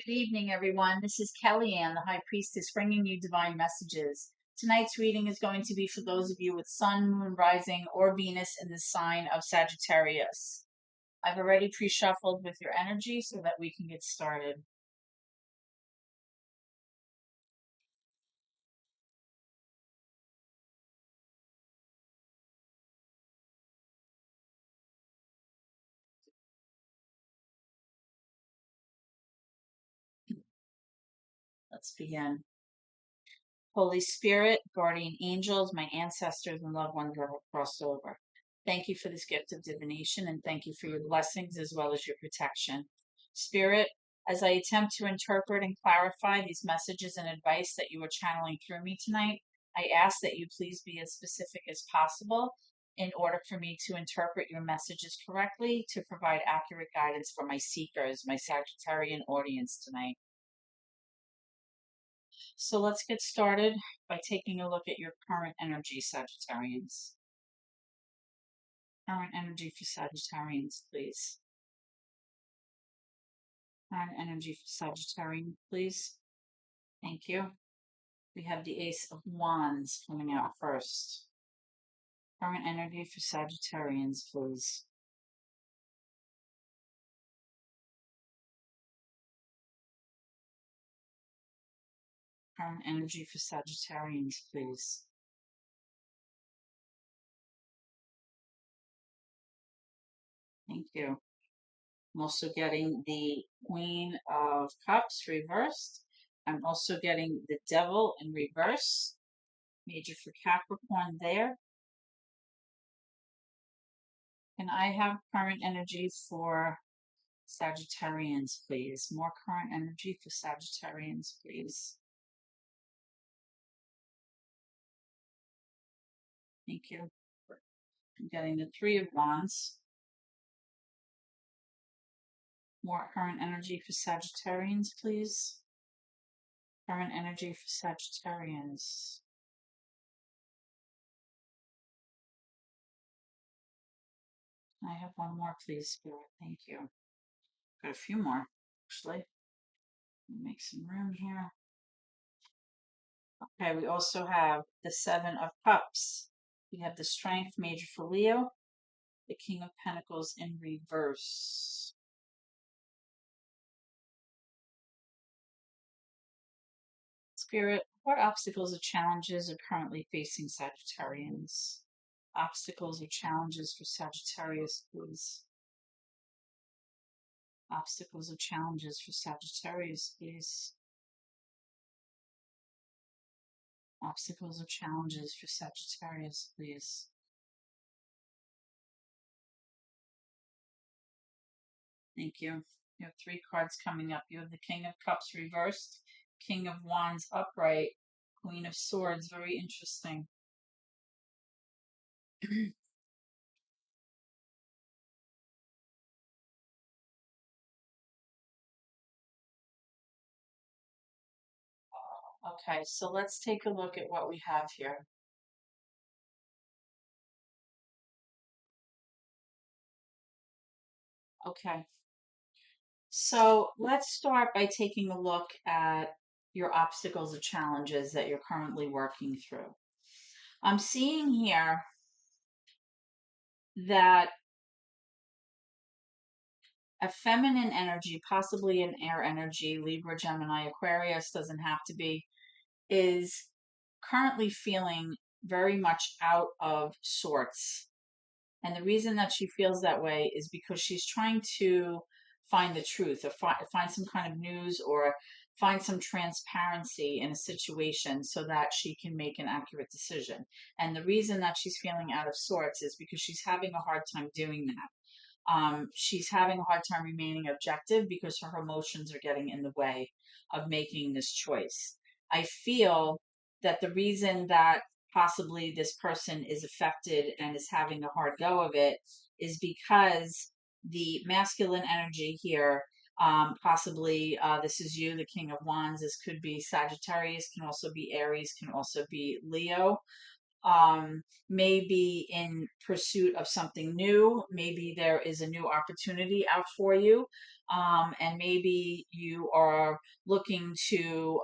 Good evening, everyone. This is Kellyanne, the High Priestess, bringing you divine messages. Tonight's reading is going to be for those of you with Sun, Moon, Rising, or Venus in the sign of Sagittarius. I've already pre-shuffled with your energy so that we can get started. Let's begin. Holy Spirit, guardian angels, my ancestors and loved ones that have crossed over. Thank you for this gift of divination and thank you for your blessings as well as your protection. Spirit, as I attempt to interpret and clarify these messages and advice that you are channeling through me tonight, I ask that you please be as specific as possible in order for me to interpret your messages correctly to provide accurate guidance for my seekers, my Sagittarian audience tonight. So let's get started by taking a look at your current energy, Sagittarians. Current energy for Sagittarians, please. Current energy for Sagittarian, please. Thank you. We have the Ace of Wands coming out first. Current energy for Sagittarians, please. Current energy for Sagittarians, please. Thank you. I'm also getting the Queen of Cups reversed. I'm also getting the Devil in reverse. Major for Capricorn there. And I have current energy for Sagittarians, please. More current energy for Sagittarians, please. Thank you. I'm getting the Three of Wands. More current energy for Sagittarians, please. Current energy for Sagittarians. I have one more, please, Spirit. Thank you. Got a few more, actually. Make some room here. Okay, we also have the Seven of Cups. We have the Strength, Major for Leo. The King of Pentacles in reverse. Spirit, what obstacles or challenges are currently facing Sagittarians? Obstacles or challenges for Sagittarius, please. Obstacles or challenges for Sagittarius, please. Obstacles or challenges for Sagittarius, please. Thank you. You have three cards coming up. You have the King of Cups reversed, King of Wands upright, Queen of Swords. Very interesting. Okay, so let's take a look at what we have here. Okay, so let's start by taking a look at your obstacles or challenges that you're currently working through. I'm seeing here that a feminine energy, possibly an air energy, Libra, Gemini, Aquarius, doesn't have to be, is currently feeling very much out of sorts. And the reason that she feels that way is because she's trying to find the truth or find some kind of news or find some transparency in a situation so that she can make an accurate decision. And the reason that she's feeling out of sorts is because she's having a hard time doing that. She's having a hard time remaining objective because her emotions are getting in the way of making this choice. I feel that the reason that possibly this person is affected and is having a hard go of it is because the masculine energy here, possibly this is you, the King of Wands, this could be Sagittarius, can also be Aries, can also be Leo. maybe in pursuit of something new. Maybe there is a new opportunity out for you. And maybe you are looking to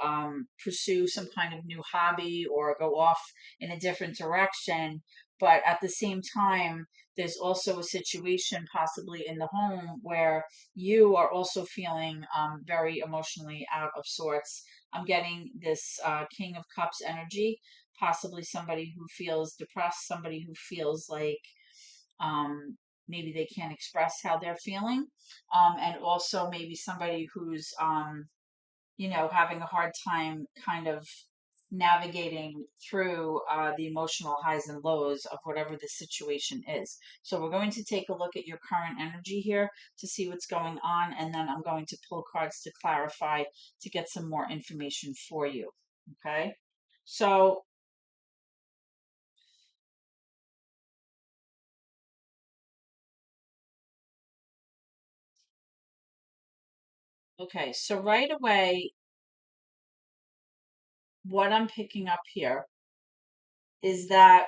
pursue some kind of new hobby or go off in a different direction. But at the same time, there's also a situation possibly in the home where you are also feeling very emotionally out of sorts. I'm getting this King of Cups energy, possibly somebody who feels depressed, somebody who feels like maybe they can't express how they're feeling, and also maybe somebody who's having a hard time kind of navigating through the emotional highs and lows of whatever the situation is. So we're going to take a look at your current energy here to see what's going on, and then I'm going to pull cards to clarify to get some more information for you. Okay. So, okay. So right away, what I'm picking up here is that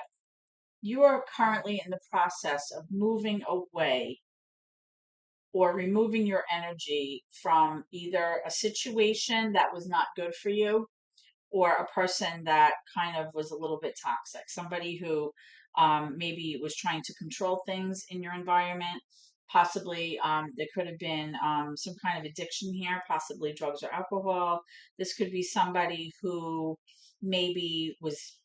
you are currently in the process of moving away or removing your energy from either a situation that was not good for you or a person that kind of was a little bit toxic, somebody who maybe was trying to control things in your environment. Possibly there could have been some kind of addiction here, possibly drugs or alcohol. This could be somebody who maybe was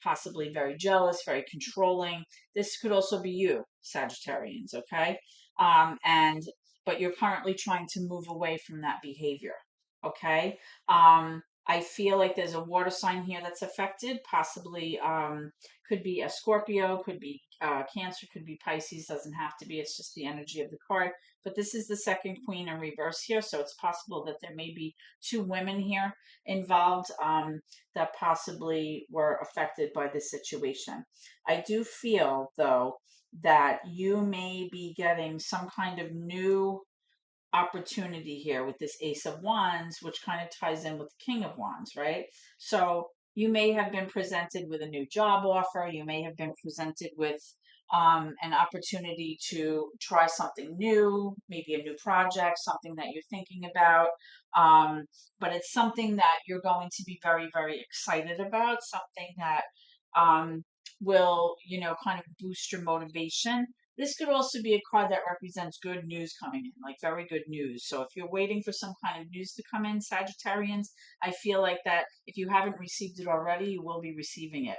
possibly very jealous, very controlling. This could also be you, Sagittarians, okay? And but you're currently trying to move away from that behavior, okay? I feel like there's a water sign here that's affected, possibly could be a Scorpio, could be Cancer, could be Pisces, doesn't have to be, it's just the energy of the card. But this is the second queen in reverse here, so it's possible that there may be two women here involved that possibly were affected by this situation. I do feel, though, that you may be getting some kind of new opportunity here with this Ace of Wands, which kind of ties in with the King of Wands, right? So you may have been presented with a new job offer. You may have been presented with an opportunity to try something new, maybe a new project, something that you're thinking about. Um, but it's something that you're going to be very, very excited about, something that will, kind of boost your motivation. This could also be a card that represents good news coming in, like very good news. So if you're waiting for some kind of news to come in, Sagittarians, I feel like that if you haven't received it already, you will be receiving it.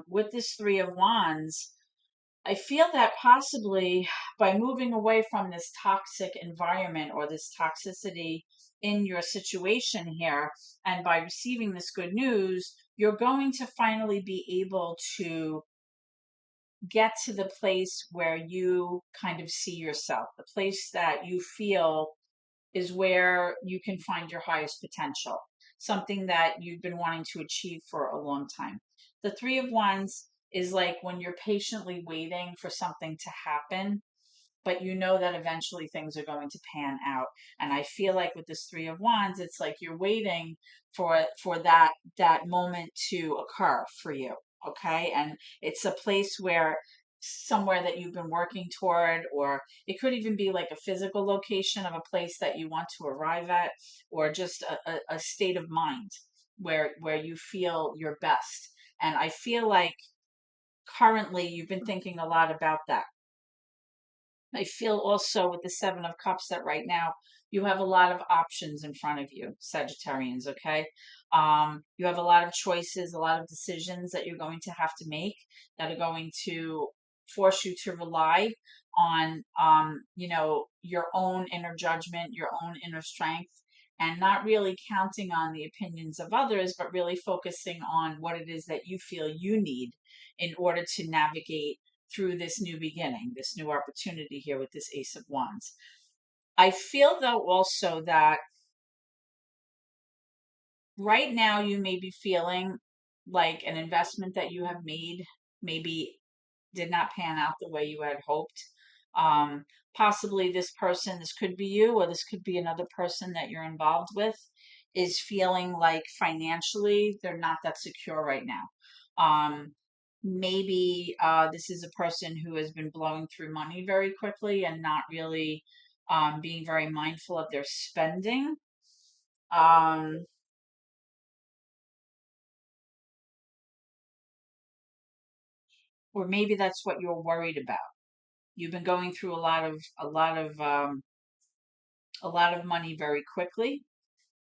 With this Three of Wands, I feel that possibly by moving away from this toxic environment or this toxicity in your situation here, and by receiving this good news, you're going to finally be able to get to the place where you kind of see yourself, the place that you feel is where you can find your highest potential, something that you've been wanting to achieve for a long time. The Three of Wands is like when you're patiently waiting for something to happen, but you know that eventually things are going to pan out. And I feel like with this Three of Wands, it's like you're waiting for that moment to occur for you. Okay. And it's a place where somewhere that you've been working toward, or it could even be like a physical location of a place that you want to arrive at, or just a state of mind where you feel your best. And I feel like currently you've been thinking a lot about that. I feel also with the Seven of Cups that right now you have a lot of options in front of you, Sagittarians, okay? You have a lot of choices, a lot of decisions that you're going to have to make that are going to force you to rely on, your own inner judgment, your own inner strength, and not really counting on the opinions of others, but really focusing on what it is that you feel you need in order to navigate through this new beginning, this new opportunity here with this Ace of Wands. I feel though also that right now you may be feeling like an investment that you have made maybe did not pan out the way you had hoped. Um, Possibly this person, this could be you, or this could be another person that you're involved with, is feeling like financially they're not that secure right now. maybe this is a person who has been blowing through money very quickly and not really being very mindful of their spending. Um, or maybe that's what you're worried about. You've been going through a lot of money very quickly,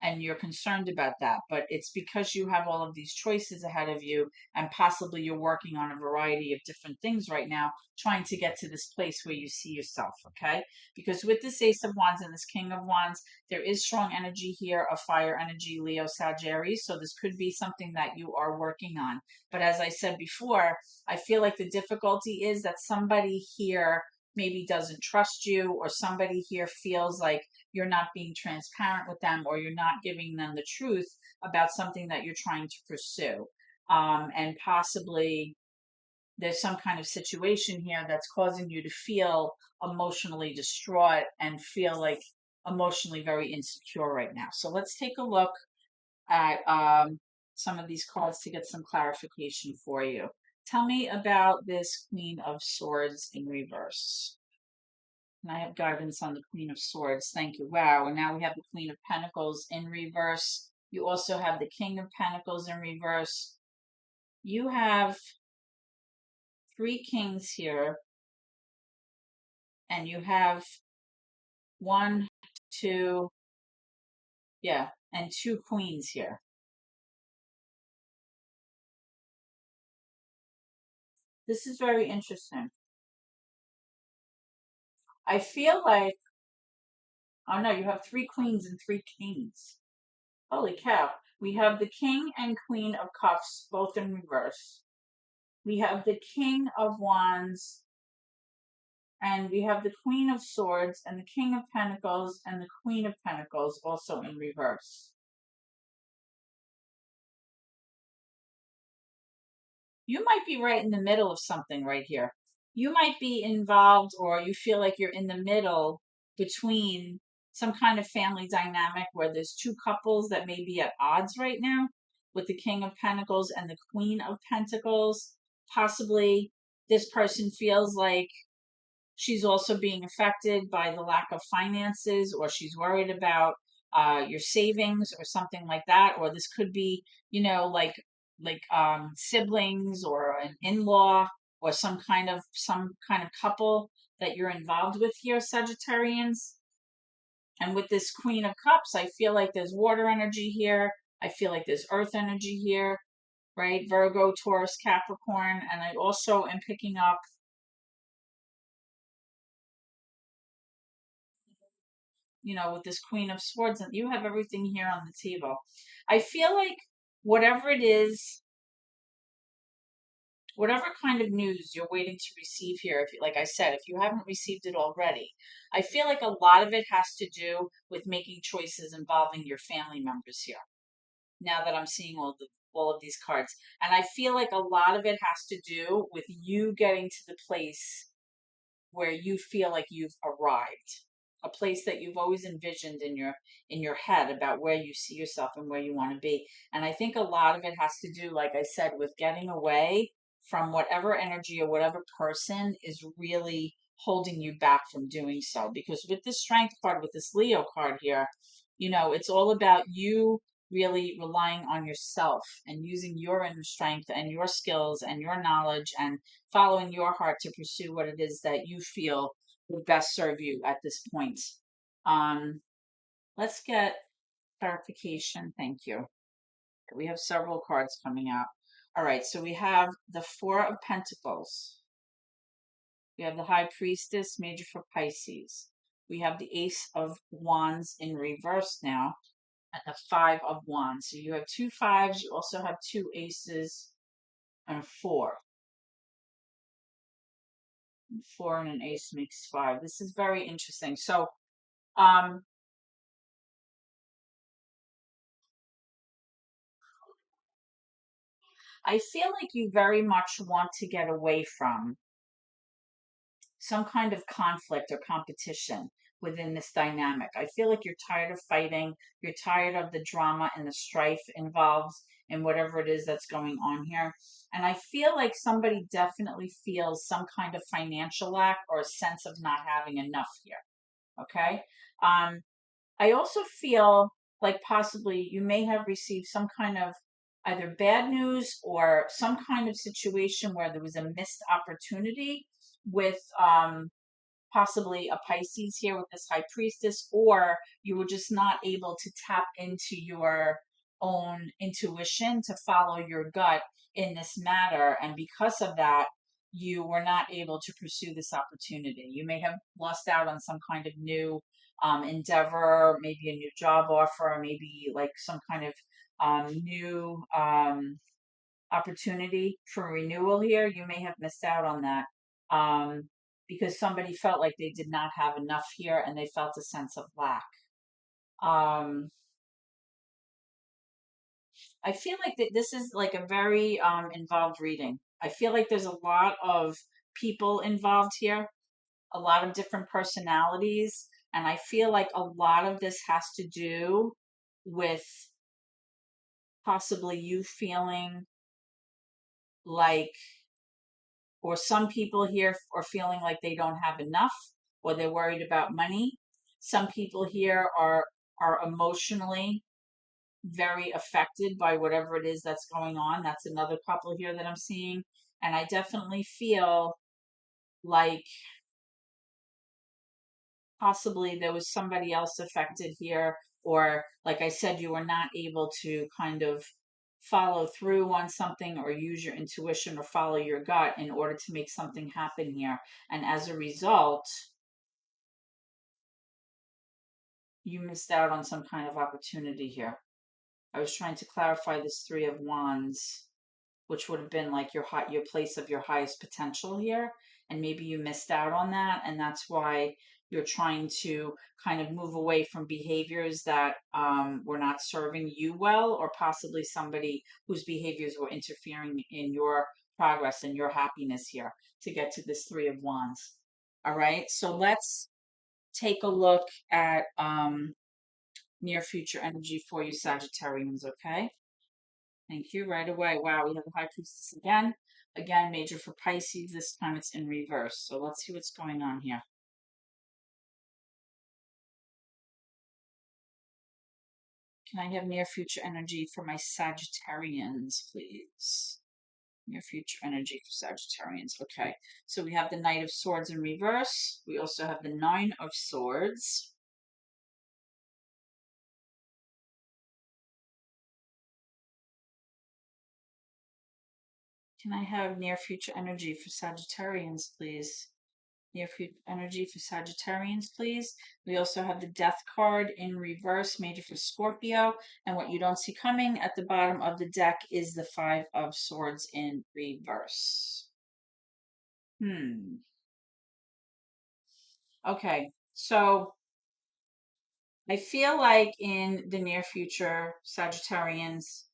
and you're concerned about that, but it's because you have all of these choices ahead of you, and possibly you're working on a variety of different things right now, trying to get to this place where you see yourself. Okay, because with this Ace of Wands and this King of Wands, there is strong energy here of fire energy, Leo, Sagittarius, so this could be something that you are working on. But as I said before, I feel like the difficulty is that somebody here maybe doesn't trust you, or somebody here feels like you're not being transparent with them, or you're not giving them the truth about something that you're trying to pursue. And possibly there's some kind of situation here that's causing you to feel emotionally distraught and feel like emotionally very insecure right now. So let's take a look at some of these cards to get some clarification for you. Tell me about this Queen of Swords in reverse. And I have guidance on the Queen of Swords. Thank you. Wow. And now we have the Queen of Pentacles in reverse. You also have the King of Pentacles in reverse. You have three kings here, and you have one, two, yeah, and two queens here. This is very interesting. I feel like, oh no, you have three queens and three kings. Holy cow. We have the King and Queen of Cups, both in reverse. We have the King of Wands, and we have the Queen of Swords and the King of Pentacles and the Queen of Pentacles also in reverse. You might be right in the middle of something right here. You might be involved, or you feel like you're in the middle between some kind of family dynamic where there's two couples that may be at odds right now, with the King of Pentacles and the Queen of Pentacles. Possibly this person feels like she's also being affected by the lack of finances, or she's worried about your savings or something like that. Or this could be, like siblings or an in-law, or some kind of couple that you're involved with here, Sagittarians. And with this Queen of Cups, I feel like there's water energy here. I feel like there's earth energy here, right? Virgo, Taurus, Capricorn. And I also am picking up, with this Queen of Swords, and you have everything here on the table. I feel like whatever it is, whatever kind of news you're waiting to receive here, if, like I said, if you haven't received it already, I feel like a lot of it has to do with making choices involving your family members here. Now that I'm seeing all of these cards, and I feel like a lot of it has to do with you getting to the place where you feel like you've arrived, a place that you've always envisioned in your head about where you see yourself and where you want to be. And I think a lot of it has to do, like I said, with getting away from whatever energy or whatever person is really holding you back from doing so. Because with this Strength card, with this Leo card here, it's all about you really relying on yourself and using your inner strength and your skills and your knowledge, and following your heart to pursue what it is that you feel will best serve you at this point. Um, let's get clarification. Thank you. We have several cards coming out. All right, so we have the Four of Pentacles. We have the High Priestess, major for Pisces. We have the Ace of Wands in reverse now, and the Five of Wands. So you have two fives, you also have two aces, and a four. Four and an ace makes five. This is very interesting. So, um, I feel like you very much want to get away from some kind of conflict or competition within this dynamic. I feel like you're tired of fighting. You're tired of the drama and the strife involved in whatever it is that's going on here. And I feel like somebody definitely feels some kind of financial lack or a sense of not having enough here. Okay. Um, I also feel like possibly you may have received some kind of either bad news or some kind of situation where there was a missed opportunity with possibly a Pisces here with this high priestess, or you were just not able to tap into your own intuition to follow your gut in this matter. And because of that, you were not able to pursue this opportunity. You may have lost out on some kind of new endeavor, maybe a new job offer, maybe like some kind of new opportunity for renewal here. You may have missed out on that because somebody felt like they did not have enough here and they felt a sense of lack. Um, I feel like that this is like a very involved reading. I feel like there's a lot of people involved here, a lot of different personalities, and I feel like a lot of this has to do with possibly you feeling like, or some people here are feeling like they don't have enough, or they're worried about money. Some people here are emotionally very affected by whatever it is that's going on. That's another couple here that I'm seeing. And I definitely feel like possibly there was somebody else affected here, or like I said, you were not able to kind of follow through on something or use your intuition or follow your gut in order to make something happen here. And as a result, you missed out on some kind of opportunity here. I was trying to clarify this Three of Wands, which would have been like your place of your highest potential here, and maybe you missed out on that, and that's why you're trying to kind of move away from behaviors that were not serving you well, or possibly somebody whose behaviors were interfering in your progress and your happiness here to get to this Three of Wands. All right, so let's take a look at near future energy for you, Sagittarians, okay? Thank you. Right away. Wow, we have the High Priestess again. Again, major for Pisces. This time it's in reverse. So let's see what's going on here. Can I have near future energy for my Sagittarians, please? Near future energy for Sagittarians. Okay. So we have the Knight of Swords in reverse. We also have the Nine of Swords. Can I have near future energy for Sagittarians, please? Near future energy for Sagittarians, please. We also have the Death card in reverse, major for Scorpio. And what you don't see coming at the bottom of the deck is the Five of Swords in reverse. Okay, so I feel like in the near future, Sagittarians,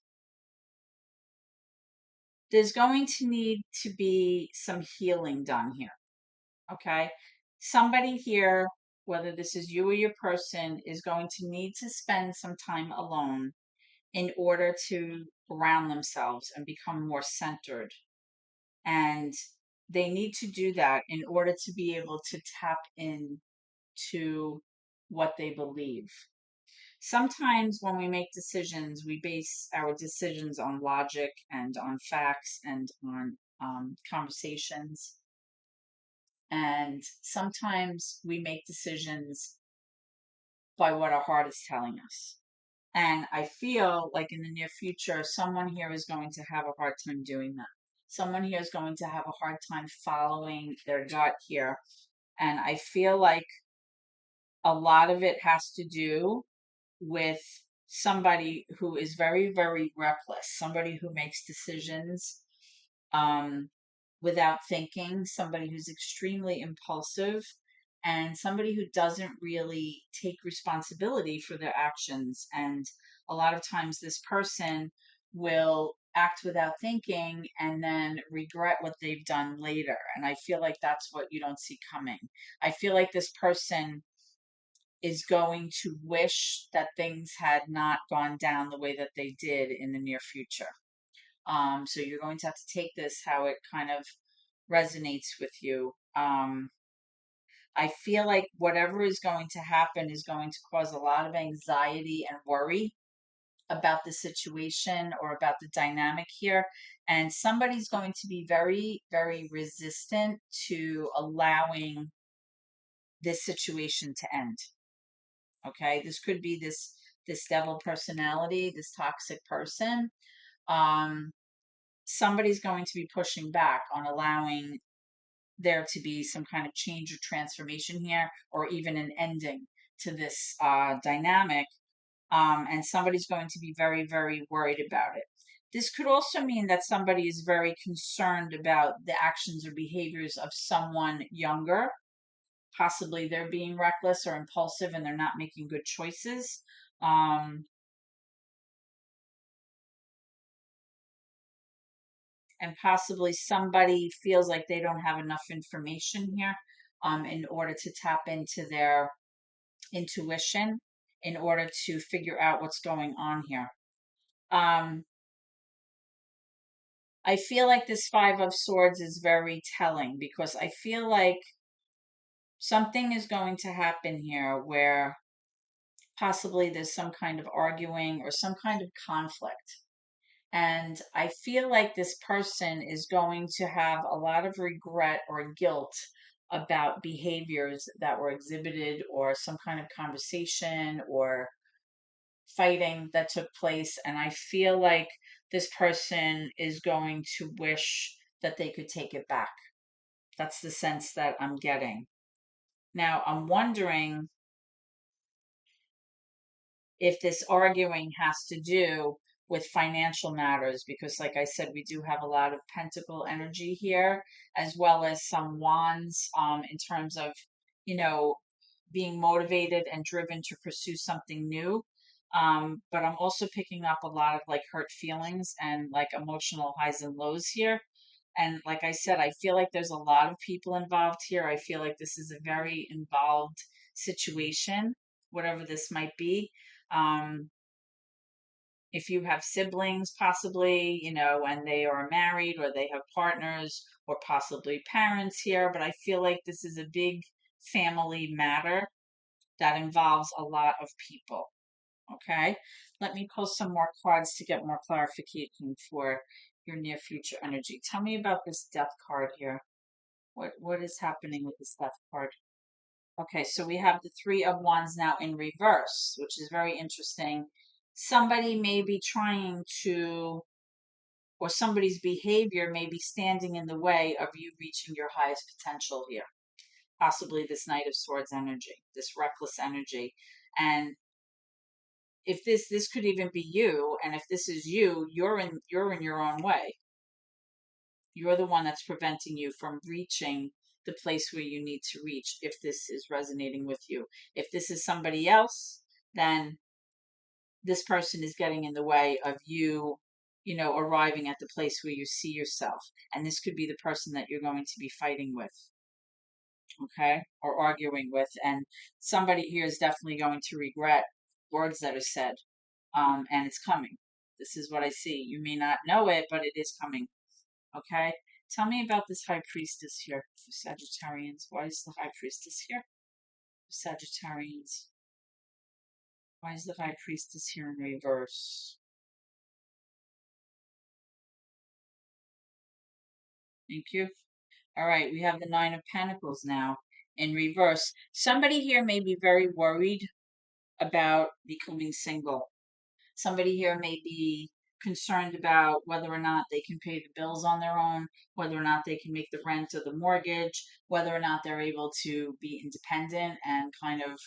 there's going to need to be some healing done here. Okay. Somebody here, whether this is you or your person, is going to need to spend some time alone in order to ground themselves and become more centered. And they need to do that in order to be able to tap into what they believe. Sometimes when we make decisions, we base our decisions on logic and on facts and on conversations, and sometimes we make decisions by what our heart is telling us. And I feel like in the near future, someone here is going to have a hard time doing that. Someone here is going to have a hard time following their gut here. And I feel like a lot of it has to do with somebody who is very, very reckless, somebody who makes decisions um, without thinking, somebody who's extremely impulsive, and somebody who doesn't really take responsibility for their actions. And a lot of times, this person will act without thinking and then regret what they've done later. And I feel like that's what you don't see coming. I feel like this person is going to wish that things had not gone down the way that they did in the near future. So you're going to have to take this how it kind of resonates with you. I feel like whatever is going to happen is going to cause a lot of anxiety and worry about the situation or about the dynamic here. And somebody's going to be very, very resistant to allowing this situation to end. Okay. This could be this devil personality, this toxic person. Um, Somebody's going to be pushing back on allowing there to be some kind of change or transformation here, or even an ending to this dynamic. And somebody's going to be very, very worried about it. This could also mean that somebody is very concerned about the actions or behaviors of someone younger. Possibly they're being reckless or impulsive and they're not making good choices. Um, and possibly somebody feels like they don't have enough information here in order to tap into their intuition, in order to figure out what's going on here. Um, I feel like this Five of Swords is very telling because I feel like something is going to happen here where possibly there's some kind of arguing or some kind of conflict. And I feel like this person is going to have a lot of regret or guilt about behaviors that were exhibited or some kind of conversation or fighting that took place. And I feel like this person is going to wish that they could take it back. That's the sense that I'm getting. Now, I'm wondering if this arguing has to do with financial matters, because, like I said, we do have a lot of pentacle energy here, as well as some wands in terms of, you know, being motivated and driven to pursue something new. But I'm also picking up a lot of like hurt feelings and like emotional highs and lows here. And like I said, I feel like there's a lot of people involved here. I feel like this is a very involved situation, whatever this might be. Um, if you have siblings, possibly, and they are married or they have partners or possibly parents here, but I feel like this is a big family matter that involves a lot of people. Okay, let me pull some more cards to get more clarification for your near future energy. Tell me about this death card here. What is happening with this death card? Okay, so we have the Three of Wands now in reverse, which is very interesting. Somebody may be trying to, or somebody's behavior may be standing in the way of you reaching your highest potential here. Possibly this Knight of Swords energy, this reckless energy. And if this could even be you, and if this is you, you're in your own way. You're the one that's preventing you from reaching the place where you need to reach if this is resonating with you. If this is somebody else, then this person is getting in the way of you, arriving at the place where you see yourself. And this could be the person that you're going to be fighting with, okay, or arguing with. And somebody here is definitely going to regret words that are said. And it's coming. This is what I see. You may not know it, but it is coming. Okay. Tell me about this High Priestess here for Sagittarians. Why is the High Priestess here for Sagittarians? Why is the High Priestess here in reverse? Thank you. All right, we have the Nine of Pentacles now in reverse. Somebody here may be very worried about becoming single. Somebody here may be concerned about whether or not they can pay the bills on their own, whether or not they can make the rent or the mortgage, whether or not they're able to be independent and kind of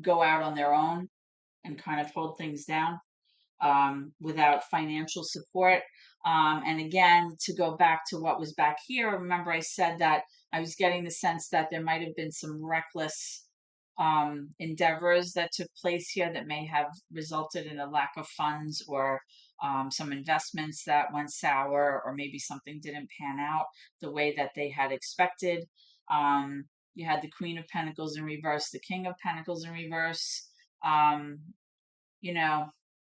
go out on their own and kind of hold things down without financial support. And again, to go back to what was back here, remember I said that I was getting the sense that there might have been some reckless endeavors that took place here that may have resulted in a lack of funds or some investments that went sour, or maybe something didn't pan out the way that they had expected. Um, You had the Queen of Pentacles in reverse, the King of Pentacles in reverse, um, you know,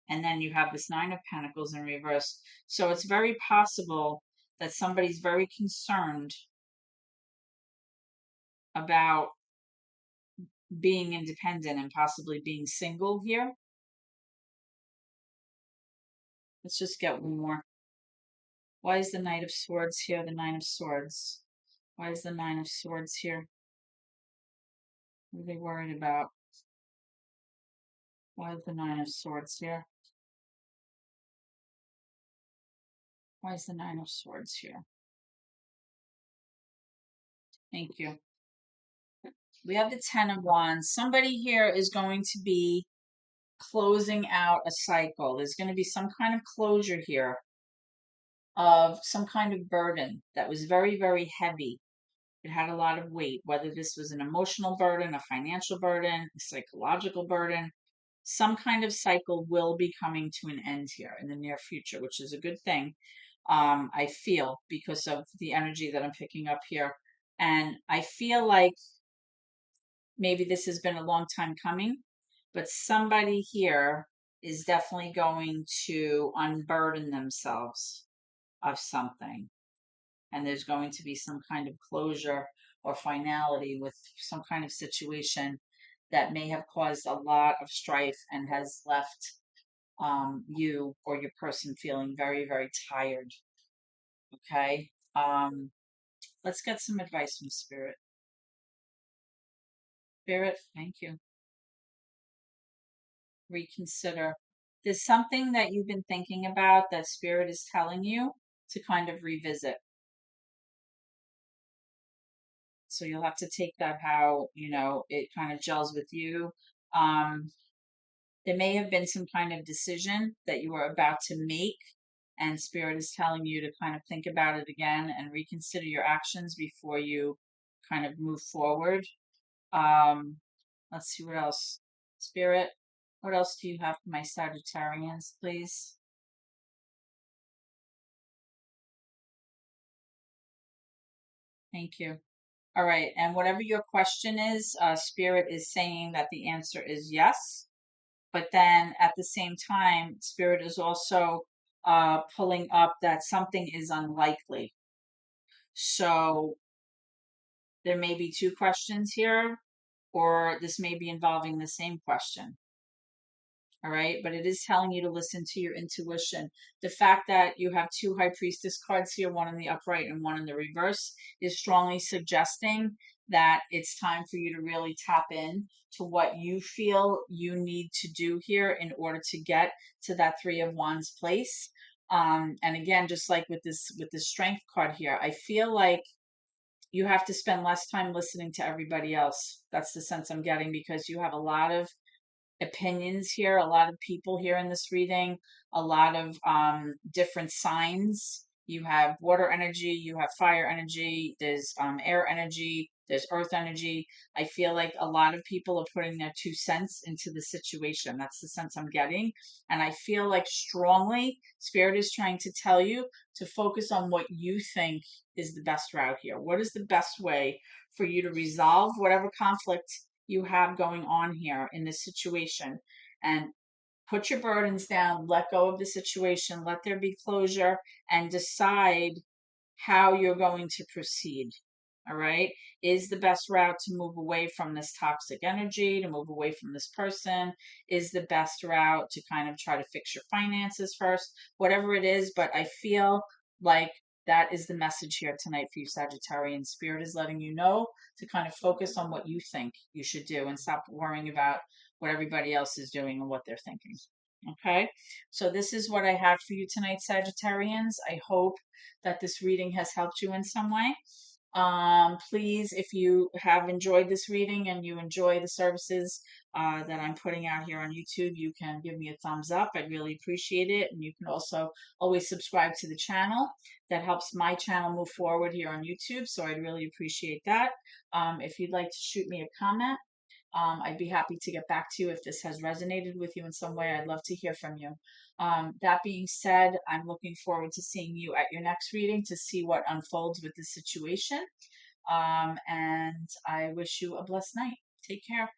and then you have this Nine of Pentacles in reverse. So it's very possible that somebody's very concerned about being independent and possibly being single here. Let's just get one more. Why is the Knight of Swords here? The Nine of Swords. Why is the Nine of Swords here? What are they worried about? Why is the Nine of Swords here? Why is the Nine of Swords here? Thank you. We have the Ten of Wands. Somebody here is going to be closing out a cycle. There's going to be some kind of closure here of some kind of burden that was very, very heavy. It had a lot of weight, whether this was an emotional burden, a financial burden, a psychological burden. Some kind of cycle will be coming to an end here in the near future, which is a good thing. I feel, because of the energy that I'm picking up here. And I feel like maybe this has been a long time coming, but somebody here is definitely going to unburden themselves of something. And there's going to be some kind of closure or finality with some kind of situation that may have caused a lot of strife and has left you or your person feeling very, very tired. Okay. Let's get some advice from Spirit. Spirit, thank you. Reconsider. There's something that you've been thinking about that Spirit is telling you to kind of revisit. So you'll have to take that how, it kind of gels with you. There may have been some kind of decision that you were about to make, and Spirit is telling you to kind of think about it again and reconsider your actions before you kind of move forward. Let's see what else. Spirit, what else do you have for my Sagittarians, please? Thank you. All right, and whatever your question is, Spirit is saying that the answer is yes. But then at the same time, Spirit is also pulling up that something is unlikely. So there may be two questions here, or this may be involving the same question. All right, but it is telling you to listen to your intuition. The fact that you have two High Priestess cards here, one in the upright and one in the reverse, is strongly suggesting that it's time for you to really tap in to what you feel you need to do here in order to get to that Three of Wands place. And again, just like with this Strength card here, I feel like you have to spend less time listening to everybody else. That's the sense I'm getting, because you have a lot of opinions here, a lot of people here in this reading, a lot of different signs. You have water energy, you have fire energy, there's air energy, there's earth energy. I feel like a lot of people are putting their 2 cents into the situation. That's the sense I'm getting. And I feel like strongly Spirit is trying to tell you to focus on what you think is the best route here. What is the best way for you to resolve whatever conflict you have going on here in this situation, and put your burdens down, let go of the situation, let there be closure, and decide how you're going to proceed. All right. Is the best route to move away from this toxic energy, to move away from this person? Is the best route to kind of try to fix your finances first? Whatever it is, but I feel like that is the message here tonight for you, Sagittarian. Spirit is letting you know to kind of focus on what you think you should do and stop worrying about what everybody else is doing and what they're thinking. Okay, so this is what I have for you tonight, Sagittarians. I hope that this reading has helped you in some way. Please, if you have enjoyed this reading and you enjoy the services that I'm putting out here on YouTube, you can give me a thumbs up. I'd really appreciate it. And you can also always subscribe to the channel. That helps my channel move forward here on YouTube, so I'd really appreciate that. If you'd like to shoot me a comment, I'd be happy to get back to you if this has resonated with you in some way. I'd love to hear from you. That being said, I'm looking forward to seeing you at your next reading to see what unfolds with this situation. And I wish you a blessed night. Take care.